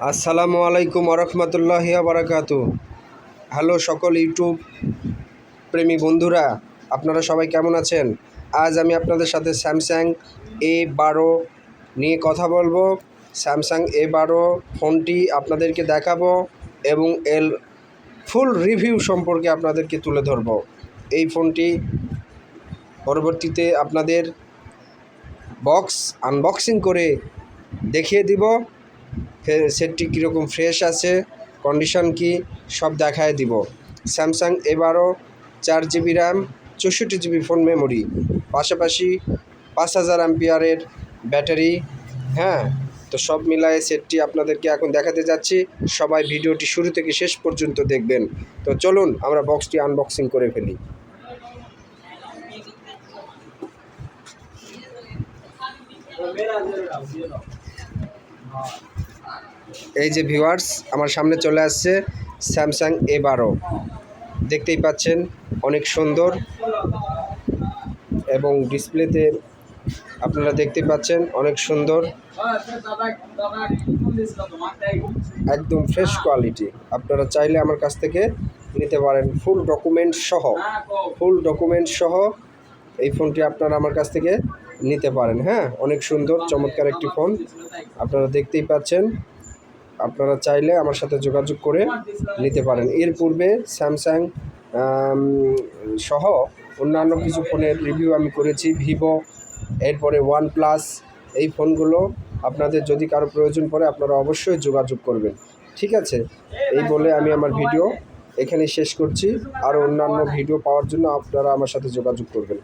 আসসালামু আলাইকুম ওরহমতুল্লাহি বারাকাতু। হ্যালো সকল ইউটিউব প্রেমী বন্ধুরা, আপনারা সবাই কেমন আছেন? আজ আমি আপনাদের সাথে স্যামসাং A12 নিয়ে কথা বলবো। স্যামসাং A12 ফোনটি আপনাদেরকে দেখাবো এবং এর ফুল রিভিউ সম্পর্কে আপনাদেরকে তুলে ধরবো। এই ফোনটি পরবর্তীতে আপনাদের বক্স আনবক্সিং করে দেখিয়ে দিব। সেটটি কীরকম ফ্রেশ আছে, কন্ডিশন কি, সব দেখায় দিব। Samsung A12 4 GB RAM, 64 GB phone memory, পাশাপাশি 5000 অ্যাম্পিয়ারের ব্যাটারি। হ্যাঁ, তো সব মিলায়ে সেটটি আপনাদেরকে এখন দেখাতে যাচ্ছি। সবাই ভিডিওটি শুরু থেকে শেষ পর্যন্ত দেখবেন। তো চলুন আমরা বক্সটি আনবক্সিং করে ফেলি। এই যে ভিউয়ার্স, আমার সামনে চলে আসছে স্যামসাং A12। দেখতেই পাচ্ছেন অনেক সুন্দর, এবং ডিসপ্লেতে আপনারা দেখতে পাচ্ছেন অনেক সুন্দর, একদম ফ্রেশ কোয়ালিটি। আপনারা চাইলে আমার কাছ থেকে নিতে পারেন ফুল ডকুমেন্ট সহ এই ফোনটি আপনারা আমার কাছ থেকে নিতে পারেন। হ্যাঁ, অনেক সুন্দর চমৎকার একটি ফোন আপনারা দেখতেই পাচ্ছেন। আপনারা চাইলে আমার সাথে যোগাযোগ করে নিতে পারেন। এর পূর্বে স্যামসাং সহ অন্যান্য কিছু ফোনের রিভিউ আমি করেছি, ভিভো, এরপরে OnePlus। এই ফোনগুলো আপনাদের যদি কারো প্রয়োজন পড়ে আপনারা অবশ্যই যোগাযোগ করবেন। ঠিক আছে, এই বলে আমি আমার ভিডিও এখানেই শেষ করছি। আর অন্যান্য ভিডিও পাওয়ার জন্য আপনারা আমার সাথে যোগাযোগ করবেন।